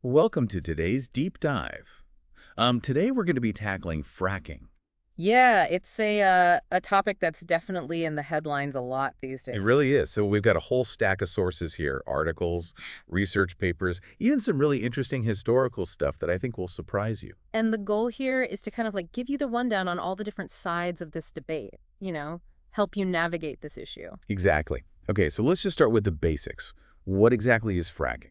Welcome to today's deep dive. Today we're going to be tackling fracking. Yeah, it's a topic that's definitely in the headlines a lot these It days. really is. So we've got a whole stack of sources here, articles, research papers, even some really interesting historical stuff that I think will surprise you. And the goal here is to kind of like give you the rundown on all the different sides of this debate, help you navigate this issue. Exactly. Okay, so let's just start with the basics. What exactly is fracking?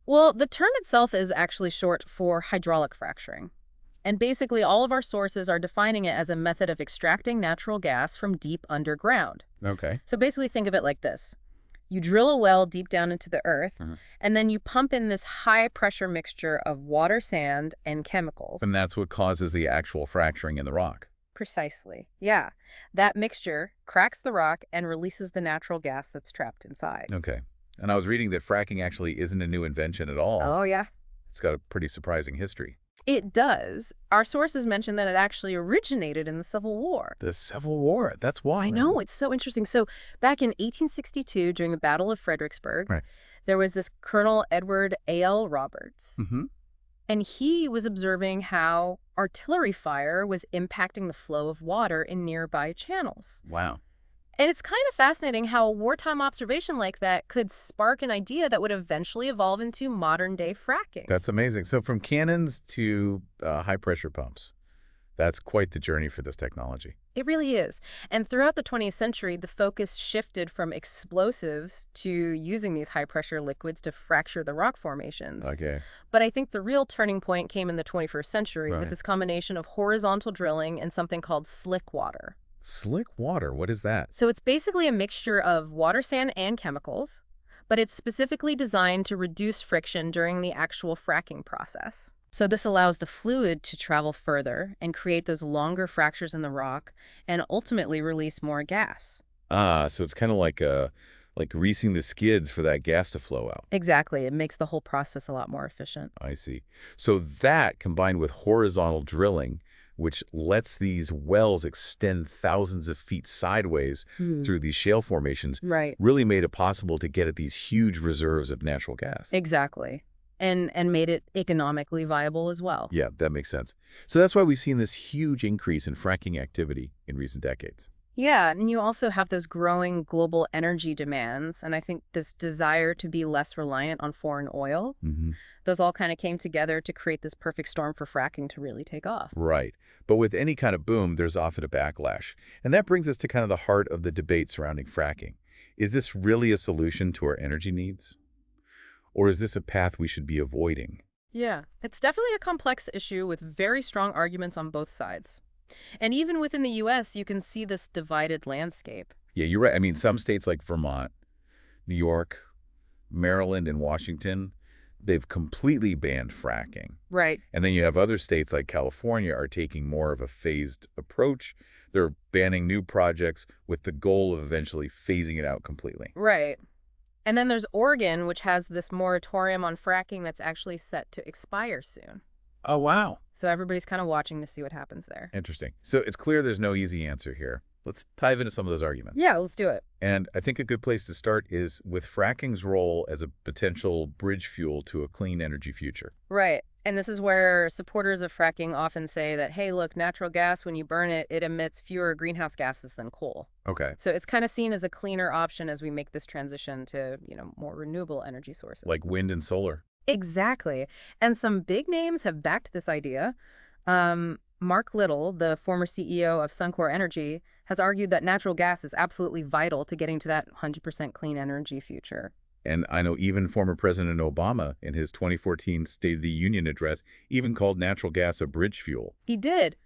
Well, the term itself is actually short for hydraulic fracturing. And basically, all of our sources are defining it as a method of extracting natural gas from deep underground. Okay. So basically, think of it like this. You drill a well deep down into the earth, Mhm. and then you pump in this high pressure mixture of water, sand, and chemicals. And that's what causes the actual fracturing in the rock. Precisely. Yeah. That mixture cracks the rock and releases the natural gas that's trapped inside. Okay. And I was reading that fracking actually isn't a new invention at all. Oh, yeah. It's got a pretty surprising history. It does. Our sources mention that it actually originated in the Civil War. The Civil War, that's I wild. know, it's so interesting. So, back in 1862, during the Battle of Fredericksburg, Right. there was this Colonel Edward A.L. Roberts, Mm-hmm. and he was observing how artillery fire was impacting the flow of water in nearby channels. Wow. And it's kind of fascinating how a wartime observation like that could spark an idea that would eventually evolve into modern-day fracking. That's amazing. So from cannons to high-pressure pumps, that's quite the journey for this technology. It really is. And throughout the 20th century, the focus shifted from explosives to using these high-pressure liquids to fracture the rock formations. Okay. But I think the real turning point came in the 21st century with Right. this combination of horizontal drilling and something called slick water. Slick water, what is that? So it's basically a mixture of water, sand, and chemicals, but it's specifically designed to reduce friction during the actual fracking process. So this allows the fluid to travel further and create those longer fractures in the rock and ultimately release more gas. Ah, so it's kind of like greasing the skids for that gas to flow out. Exactly. It makes the whole process a lot more efficient. I see. So that combined with horizontal drilling, which lets these wells extend thousands of feet sideways Hmm. through these shale formations, Right. really made it possible to get at these huge reserves of natural gas. Exactly. And made it economically viable as well. Yeah, that makes sense. So that's why we've seen this huge increase in fracking activity in recent decades. Yeah, and you also have those growing global energy demands, and I think this desire to be less reliant on foreign oil. Hmm. Those all kind of came together to create this perfect storm for fracking to really take off. Right. But with any kind of boom, there's often a backlash. And that brings us to kind of the heart of the debate surrounding fracking. Is this really a solution to our energy needs? Or is this a path we should be avoiding? Yeah, it's definitely a complex issue with very strong arguments on both sides. And even within the US, you can see this divided landscape. Yeah, you're right. I mean, some states like Vermont, New York, Maryland, and Washington, they've completely banned fracking. Right. And then you have other states like California are taking more of a phased approach. They're banning new projects with the goal of eventually phasing it out completely. Right. And then there's Oregon, which has this moratorium on fracking that's actually set to expire soon. Oh, wow. So everybody's kind of watching to see what happens there. Interesting. So it's clear there's no easy answer here. Let's dive into some of those arguments. Yeah, let's do it. And I think a good place to start is with fracking's role as a potential bridge fuel to a clean energy future. Right. And this is where supporters of fracking often say that, hey, look, natural gas, when you burn it, it emits fewer greenhouse gases than coal. Okay. So it's kind of seen as a cleaner option as we make this transition to, more renewable energy sources. Like wind and solar. Exactly. And some big names have backed this idea. Mark Little, the former CEO of Suncor Energy, has argued that natural gas is absolutely vital to getting to that 100% clean energy future. And I know even former President Obama, in his 2014 State of the Union address, even called natural gas a bridge fuel. He did.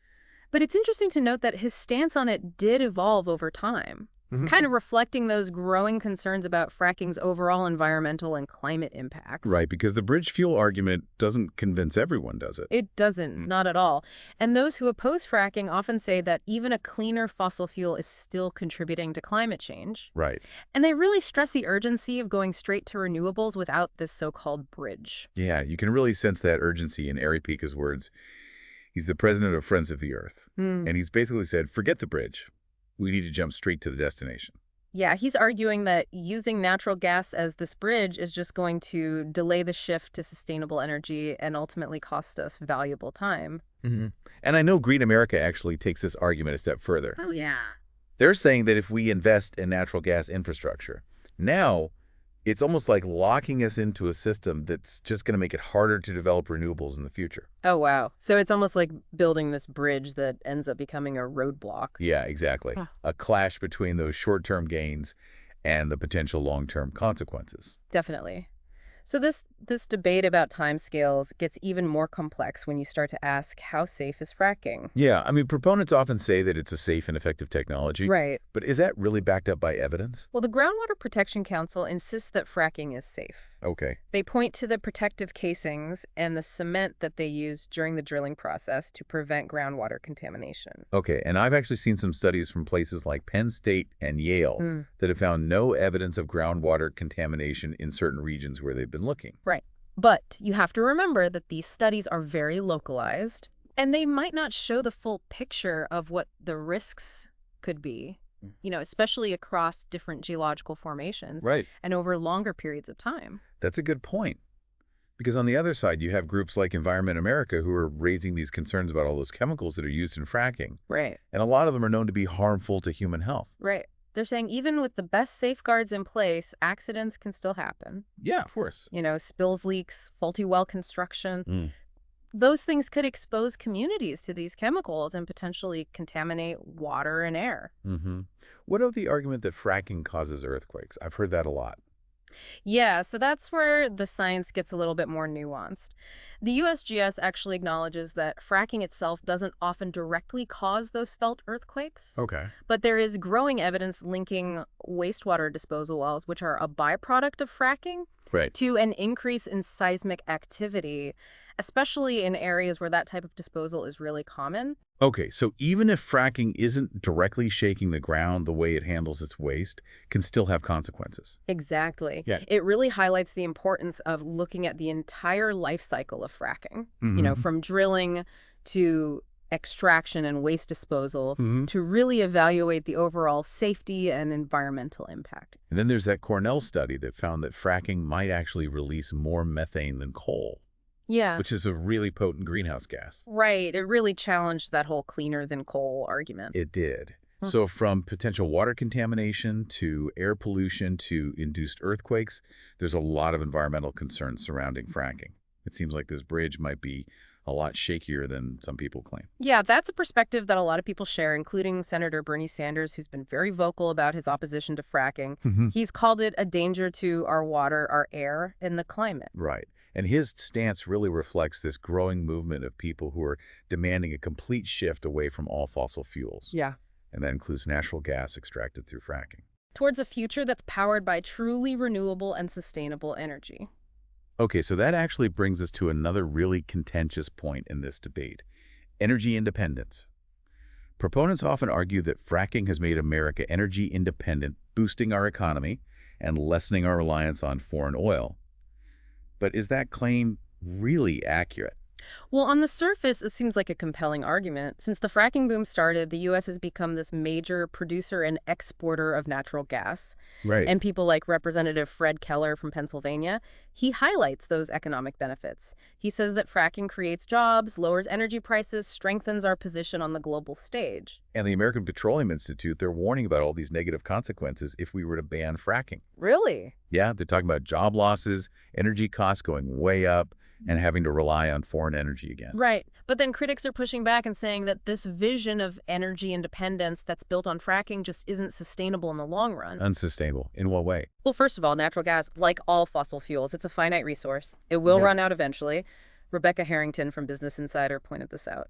But it's interesting to note that his stance on it did evolve over time, kind of reflecting those growing concerns about fracking's overall environmental and climate impacts. Right, because the bridge fuel argument doesn't convince everyone, does it? It doesn't, not at all. And those who oppose fracking often say that even a cleaner fossil fuel is still contributing to climate change. Right. And they really stress the urgency of going straight to renewables without this so-called bridge. Yeah, you can really sense that urgency in Ari Pika's words. He's the president of Friends of the Earth, Hmm. and he's basically said, forget the bridge. We need to jump straight to the destination. Yeah, he's arguing that using natural gas as this bridge is just going to delay the shift to sustainable energy and ultimately cost us valuable time. hmm And I know Green America actually takes this argument a step further. Oh, yeah. They're saying that if we invest in natural gas infrastructure, now it's almost like locking us into a system that's just going to make it harder to develop renewables in the future. Oh, wow. So it's almost like building this bridge that ends up becoming a roadblock. Yeah, exactly. Huh. A clash between those short-term gains and the potential long-term consequences. Definitely. So this debate about timescales gets even more complex when you start to ask, how safe is fracking? Yeah, I mean, proponents often say that it's a safe and effective technology, Right. but is that really backed up by evidence? Well, the Groundwater Protection Council insists that fracking is safe. Okay. They point to the protective casings and the cement that they use during the drilling process to prevent groundwater contamination. Okay, and I've actually seen some studies from places like Penn State and Yale that have found no evidence of groundwater contamination in certain regions where they've been looking. Right. But you have to remember that these studies are very localized, and they might not show the full picture of what the risks could be, especially across different geological formations Right. and over longer periods of time. That's a good point. Because on the other side, you have groups like Environment America who are raising these concerns about all those chemicals that are used in fracking. Right. And a lot of them are known to be harmful to human health. Right. They're saying even with the best safeguards in place, accidents can still happen. Yeah, of course. Spills, leaks, faulty well construction. Mm. Those things could expose communities to these chemicals and potentially contaminate water and air. Mm-hmm. What of the argument that fracking causes earthquakes? I've heard that a lot. Yeah, so that's where the science gets a little bit more nuanced. The USGS actually acknowledges that fracking itself doesn't often directly cause those felt earthquakes, Okay. but there is growing evidence linking wastewater disposal wells, which are a byproduct of fracking, Right. to an increase in seismic activity, especially in areas where that type of disposal is really common. Okay, so even if fracking isn't directly shaking the ground, the way it handles its waste can still have consequences. Exactly. Yeah. It really highlights the importance of looking at the entire life cycle of fracking, from drilling to extraction and waste disposal to really evaluate the overall safety and environmental impact. And then there's that Cornell study that found that fracking might actually release more methane than coal, Yeah. which is a really potent greenhouse gas. Right. It really challenged that whole cleaner than coal argument. It did. Hmm. So from potential water contamination to air pollution to induced earthquakes, there's a lot of environmental concerns surrounding fracking. It seems like this bridge might be a lot shakier than some people claim. Yeah, that's a perspective that a lot of people share, including Senator Bernie Sanders, who's been very vocal about his opposition to fracking. He's called it a danger to our water, our air, and the climate. Right. And his stance really reflects this growing movement of people who are demanding a complete shift away from all fossil fuels. Yeah. And that includes natural gas extracted through fracking. Towards a future that's powered by truly renewable and sustainable energy. Okay, so that actually brings us to another really contentious point in this debate: energy independence. Proponents often argue that fracking has made America energy independent, boosting our economy and lessening our reliance on foreign oil. But is that claim really accurate? Well, on the surface, it seems like a compelling argument. Since the fracking boom started, the U.S. has become this major producer and exporter of natural gas. Right. And people like Representative Fred Keller from Pennsylvania, he highlights those economic benefits. He says that fracking creates jobs, lowers energy prices, strengthens our position on the global stage. And the American Petroleum Institute, they're warning about all these negative consequences if we were to ban fracking. Really? Yeah, they're talking about job losses, energy costs going way up, and having to rely on foreign energy again. Right. But then critics are pushing back and saying that this vision of energy independence that's built on fracking just isn't sustainable in the long run. Unsustainable. In what way? Well, first of all, natural gas, like all fossil fuels, it's a finite resource. It will run out eventually. Rebecca Harrington from Business Insider pointed this out.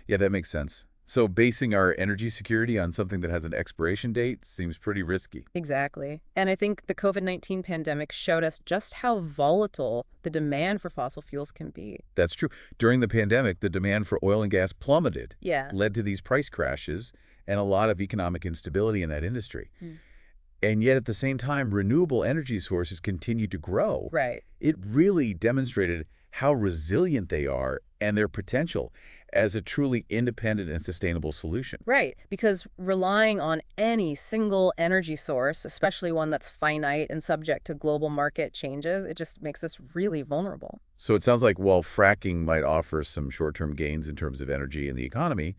Yeah, that makes sense. So basing our energy security on something that has an expiration date seems pretty risky. Exactly. And I think the COVID-19 pandemic showed us just how volatile the demand for fossil fuels can be. That's true. During the pandemic, the demand for oil and gas plummeted, Yeah. led to these price crashes and a lot of economic instability in that industry. And yet at the same time, renewable energy sources continued to grow. Right. It really demonstrated how resilient they are and their potential. as a truly independent and sustainable solution. Right, because relying on any single energy source, especially one that's finite and subject to global market changes, it just makes us really vulnerable. So it sounds like while fracking might offer some short-term gains in terms of energy and the economy,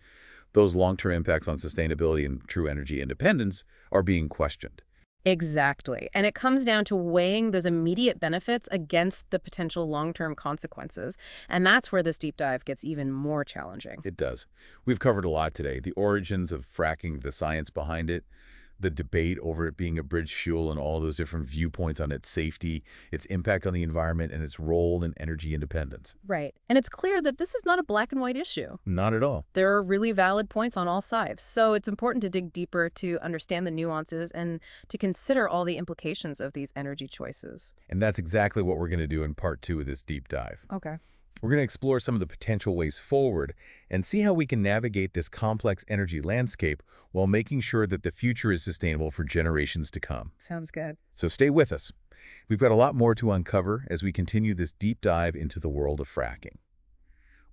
those long-term impacts on sustainability and true energy independence are being questioned. Exactly. And it comes down to weighing those immediate benefits against the potential long-term consequences. And that's where this deep dive gets even more challenging. It does. We've covered a lot today. The origins of fracking, the science behind it, the debate over it being a bridge fuel and all those different viewpoints on its safety, its impact on the environment, and its role in energy independence. Right. And it's clear that this is not a black and white issue. Not at all. There are really valid points on all sides. So it's important to dig deeper to understand the nuances and to consider all the implications of these energy choices. And that's exactly what we're going to do in part 2 of this deep dive. Okay. We're going to explore some of the potential ways forward and see how we can navigate this complex energy landscape while making sure that the future is sustainable for generations to come. Sounds good. So stay with us. We've got a lot more to uncover as we continue this deep dive into the world of fracking.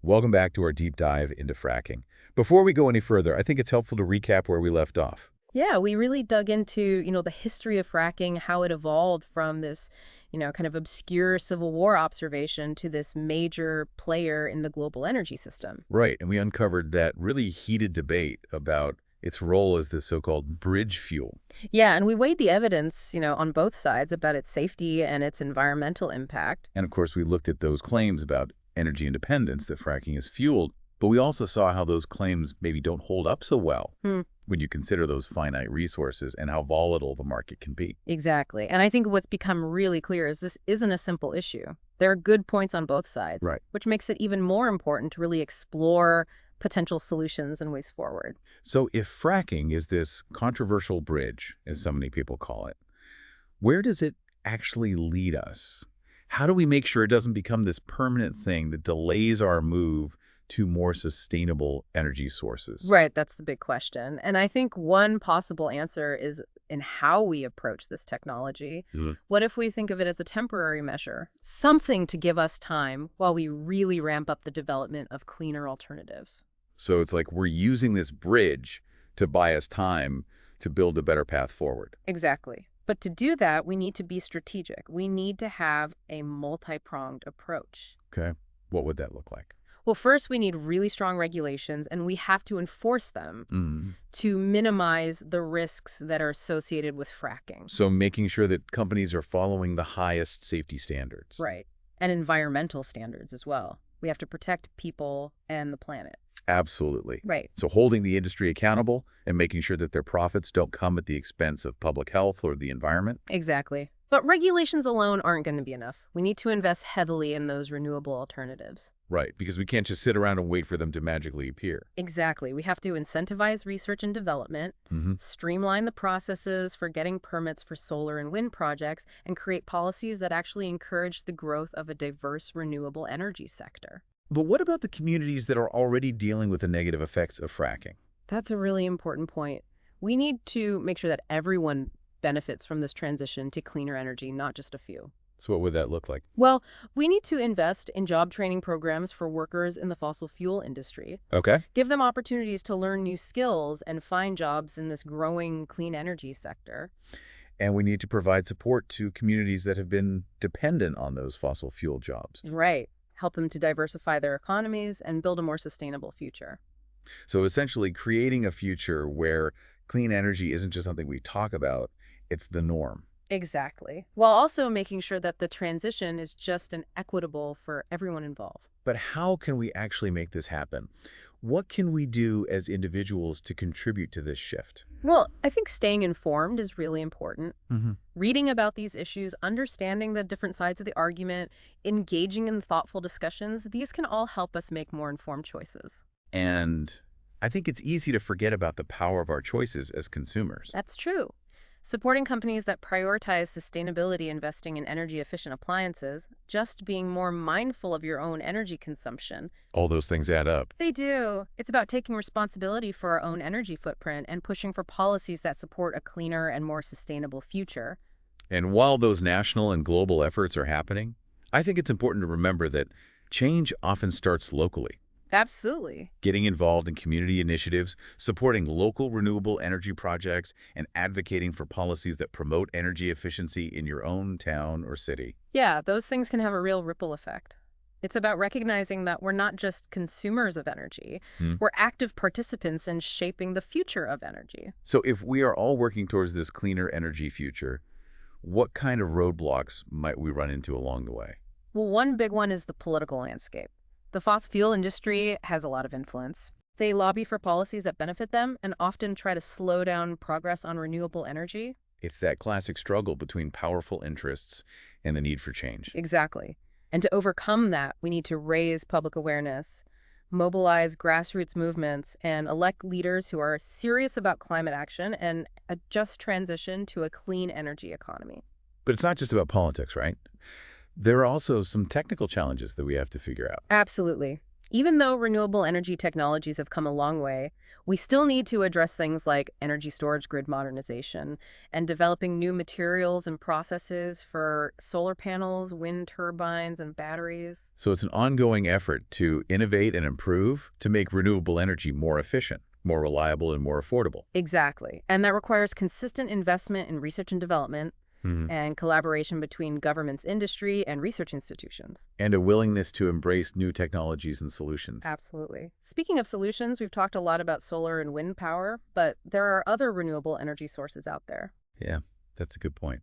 Welcome back to our deep dive into fracking. Before we go any further, I think it's helpful to recap where we left off. Yeah, we really dug into, the history of fracking, how it evolved from this, kind of obscure Civil War observation to this major player in the global energy system. Right, and we uncovered that really heated debate about its role as this so-called bridge fuel. Yeah, and we weighed the evidence, on both sides about its safety and its environmental impact. And of course, we looked at those claims about energy independence that fracking is fueled, but we also saw how those claims maybe don't hold up so well when you consider those finite resources and how volatile the market can be. Exactly. And I think what's become really clear is this isn't a simple issue. There are good points on both sides, Right. which makes it even more important to really explore potential solutions and ways forward. So if fracking is this controversial bridge, as so many people call it, where does it actually lead us? How do we make sure it doesn't become this permanent thing that delays our move to more sustainable energy sources? Right, that's the big question. And I think one possible answer is in how we approach this technology. What if we think of it as a temporary measure, something to give us time while we really ramp up the development of cleaner alternatives? So it's like we're using this bridge to buy us time to build a better path forward. Exactly. But to do that, we need to be strategic. We need to have a multi-pronged approach. Okay. What would that look like? Well, first, we need really strong regulations, and we have to enforce them to minimize the risks that are associated with fracking. So making sure that companies are following the highest safety standards. Right. And environmental standards as well. We have to protect people and the planet. Absolutely. Right. So holding the industry accountable and making sure that their profits don't come at the expense of public health or the environment. Exactly. But regulations alone aren't going to be enough. We need to invest heavily in those renewable alternatives. Right, because we can't just sit around and wait for them to magically appear. Exactly. We have to incentivize research and development, streamline the processes for getting permits for solar and wind projects, and create policies that actually encourage the growth of a diverse renewable energy sector. But what about the communities that are already dealing with the negative effects of fracking? That's a really important point. We need to make sure that everyone benefits from this transition to cleaner energy, not just a few. So what would that look like? Well, we need to invest in job training programs for workers in the fossil fuel industry. Okay. Give them opportunities to learn new skills and find jobs in this growing clean energy sector. And we need to provide support to communities that have been dependent on those fossil fuel jobs. Right. Help them to diversify their economies and build a more sustainable future. So essentially creating a future where clean energy isn't just something we talk about, it's the norm. Exactly. While also making sure that the transition is just and equitable for everyone involved. But how can we actually make this happen? What can we do as individuals to contribute to this shift? Well, I think staying informed is really important. Mm-hmm. Reading about these issues, understanding the different sides of the argument, engaging in thoughtful discussions, these can all help us make more informed choices. And I think it's easy to forget about the power of our choices as consumers. That's true. Supporting companies that prioritize sustainability, investing in energy-efficient appliances, just being more mindful of your own energy consumption. All those things add up. They do. It's about taking responsibility for our own energy footprint and pushing for policies that support a cleaner and more sustainable future. And while those national and global efforts are happening, I think it's important to remember that change often starts locally. Absolutely. Getting involved in community initiatives, supporting local renewable energy projects, and advocating for policies that promote energy efficiency in your own town or city. Yeah, those things can have a real ripple effect. It's about recognizing that we're not just consumers of energy, Hmm? we're active participants in shaping the future of energy. So if we are all working towards this cleaner energy future, what kind of roadblocks might we run into along the way? Well, one big one is the political landscape. The fossil fuel industry has a lot of influence. They lobby for policies that benefit them and often try to slow down progress on renewable energy. It's that classic struggle between powerful interests and the need for change. Exactly. And to overcome that, we need to raise public awareness, mobilize grassroots movements, and elect leaders who are serious about climate action and a just transition to a clean energy economy. But it's not just about politics, right? There are also some technical challenges that we have to figure out. Absolutely. Even though renewable energy technologies have come a long way, we still need to address things like energy storage grid modernization and developing new materials and processes for solar panels, wind turbines, and batteries. So it's an ongoing effort to innovate and improve to make renewable energy more efficient, more reliable, and more affordable. Exactly. And that requires consistent investment in research and development Mhm. and collaboration between governments, industry, and research institutions. And a willingness to embrace new technologies and solutions. Absolutely. Speaking of solutions, we've talked a lot about solar and wind power, but there are other renewable energy sources out there. Yeah, that's a good point.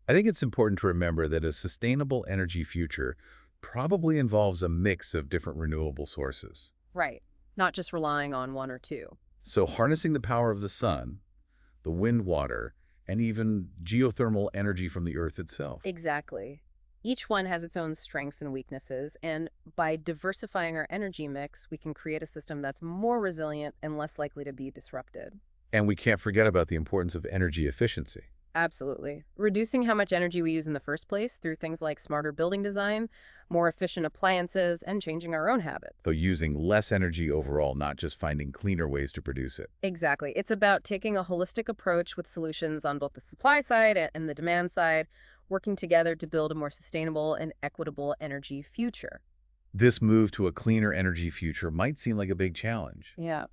I think it's important to remember that a sustainable energy future probably involves a mix of different renewable sources. Right. Not just relying on one or two. So harnessing the power of the sun, the wind, water, and even geothermal energy from the earth itself. Exactly. Each one has its own strengths and weaknesses, and by diversifying our energy mix, we can create a system that's more resilient and less likely to be disrupted. And we can't forget about the importance of energy efficiency. Absolutely. Reducing how much energy we use in the first place through things like smarter building design, more efficient appliances, and changing our own habits. So using less energy overall, not just finding cleaner ways to produce it. Exactly. It's about taking a holistic approach with solutions on both the supply side and the demand side, working together to build a more sustainable and equitable energy future. This move to a cleaner energy future might seem like a big challenge, Yeah,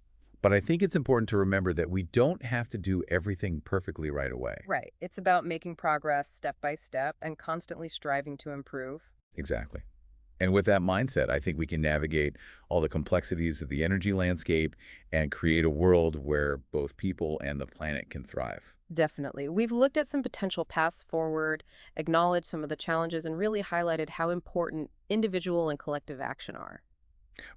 but I think it's important to remember that we don't have to do everything perfectly right away. right. It's about making progress step by step and constantly striving to improve. Exactly. And with that mindset, I think we can navigate all the complexities of the energy landscape and create a world where both people and the planet can thrive. Definitely. We've looked at some potential paths forward, acknowledged some of the challenges, and really highlighted how important individual and collective action are.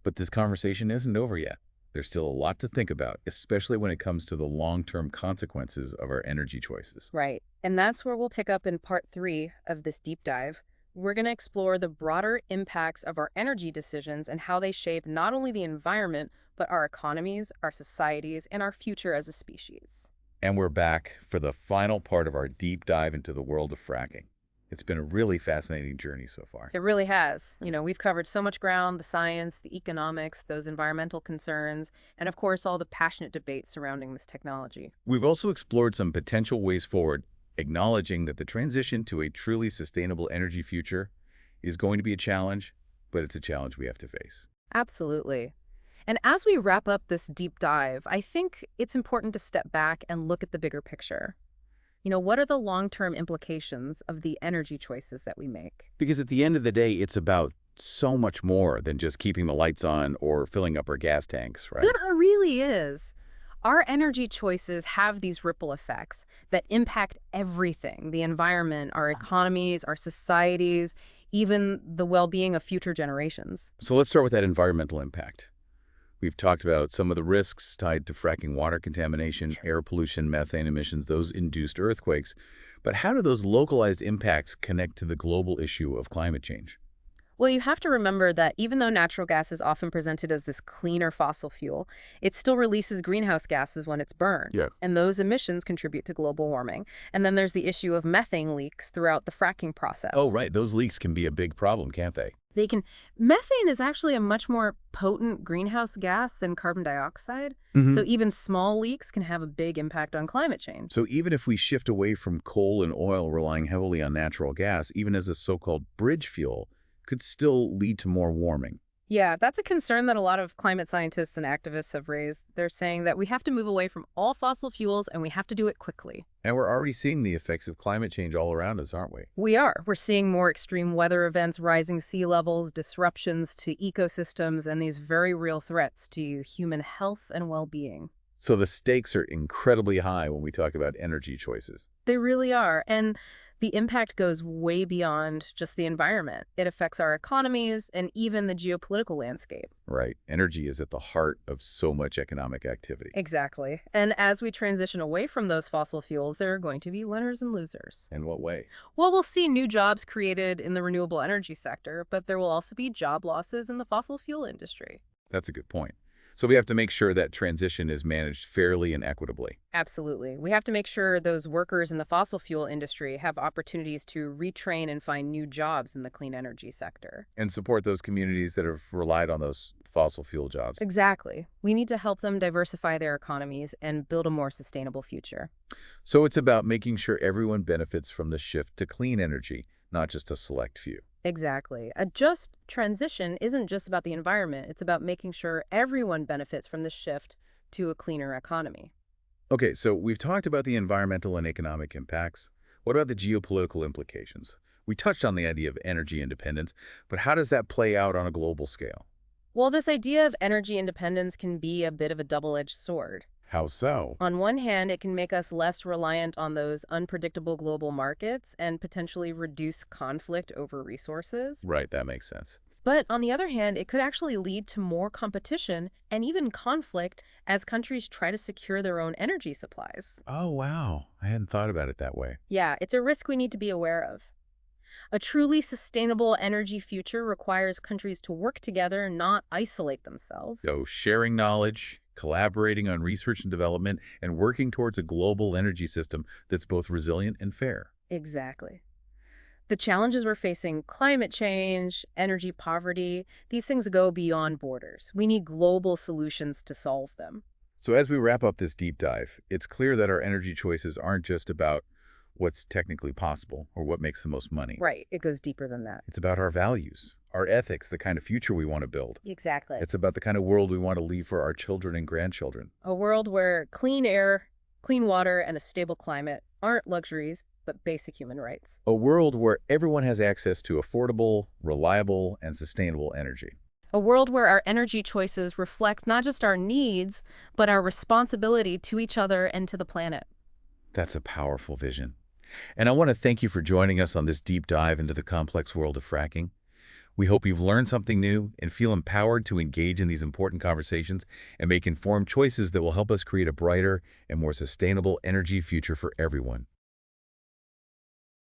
But this conversation isn't over yet. There's still a lot to think about, especially when it comes to the long-term consequences of our energy choices. Right. And that's where we'll pick up in part 3 of this deep dive. We're going to explore the broader impacts of our energy decisions and how they shape not only the environment, but our economies, our societies, and our future as a species. And we're back for the final part of our deep dive into the world of fracking. It's been a really fascinating journey so far. It really has. We've covered so much ground, the science, the economics, those environmental concerns, and of course, all the passionate debates surrounding this technology. We've also explored some potential ways forward, acknowledging that the transition to a truly sustainable energy future is going to be a challenge, but it's a challenge we have to face. Absolutely. And as we wrap up this deep dive, I think it's important to step back and look at the bigger picture. What are the long-term implications of the energy choices that we make? Because at the end of the day, it's about so much more than just keeping the lights on or filling up our gas tanks, right? It really is. Our energy choices have these ripple effects that impact everything, the environment, our economies, our societies, even the well-being of future generations. So let's start with that environmental impact. We've talked about some of the risks tied to fracking water contamination, air pollution, methane emissions, those induced earthquakes. But how do those localized impacts connect to the global issue of climate change? Well, you have to remember that even though natural gas is often presented as this cleaner fossil fuel, it still releases greenhouse gases when it's burned. Yeah. And those emissions contribute to global warming. And then there's the issue of methane leaks throughout the fracking process. Oh, right. Those leaks can be a big problem, can't they? Methane is actually a much more potent greenhouse gas than carbon dioxide. So even small leaks can have a big impact on climate change. So even if we shift away from coal and oil, relying heavily on natural gas, even as a so-called bridge fuel, could still lead to more warming. Yeah, that's a concern that a lot of climate scientists and activists have raised. They're saying that we have to move away from all fossil fuels and we have to do it quickly. And we're already seeing the effects of climate change all around us, aren't we? We are. We're seeing more extreme weather events, rising sea levels, disruptions to ecosystems, and these very real threats to human health and well-being. So the stakes are incredibly high when we talk about energy choices. They really are. And the impact goes way beyond just the environment. It affects our economies and even the geopolitical landscape. Right. Energy is at the heart of so much economic activity. Exactly. And as we transition away from those fossil fuels, there are going to be winners and losers. In what way? Well, we'll see new jobs created in the renewable energy sector, but there will also be job losses in the fossil fuel industry. That's a good point. So we have to make sure that transition is managed fairly and equitably. Absolutely. We have to make sure those workers in the fossil fuel industry have opportunities to retrain and find new jobs in the clean energy sector. And support those communities that have relied on those fossil fuel jobs. Exactly. We need to help them diversify their economies and build a more sustainable future. So it's about making sure everyone benefits from the shift to clean energy, not just a select few. Exactly. A just transition isn't just about the environment. It's about making sure everyone benefits from the shift to a cleaner economy. Okay, so we've talked about the environmental and economic impacts. What about the geopolitical implications? We touched on the idea of energy independence, but how does that play out on a global scale? Well, this idea of energy independence can be a bit of a double-edged sword. How so? On one hand, it can make us less reliant on those unpredictable global markets and potentially reduce conflict over resources. Right, that makes sense. But on the other hand, it could actually lead to more competition and even conflict as countries try to secure their own energy supplies. Oh, wow. I hadn't thought about it that way. Yeah, it's a risk we need to be aware of. A truly sustainable energy future requires countries to work together, not isolate themselves. So sharing knowledge, collaborating on research and development, and working towards a global energy system that's both resilient and fair. Exactly. The challenges we're facing, climate change, energy poverty, these things go beyond borders. We need global solutions to solve them. So as we wrap up this deep dive, it's clear that our energy choices aren't just about what's technically possible or what makes the most money. Right, it goes deeper than that. It's about our values, our ethics, the kind of future we want to build. Exactly. It's about the kind of world we want to leave for our children and grandchildren. A world where clean air, clean water, and a stable climate aren't luxuries, but basic human rights. A world where everyone has access to affordable, reliable, and sustainable energy. A world where our energy choices reflect not just our needs, but our responsibility to each other and to the planet. That's a powerful vision. And I want to thank you for joining us on this deep dive into the complex world of fracking. We hope you've learned something new and feel empowered to engage in these important conversations and make informed choices that will help us create a brighter and more sustainable energy future for everyone.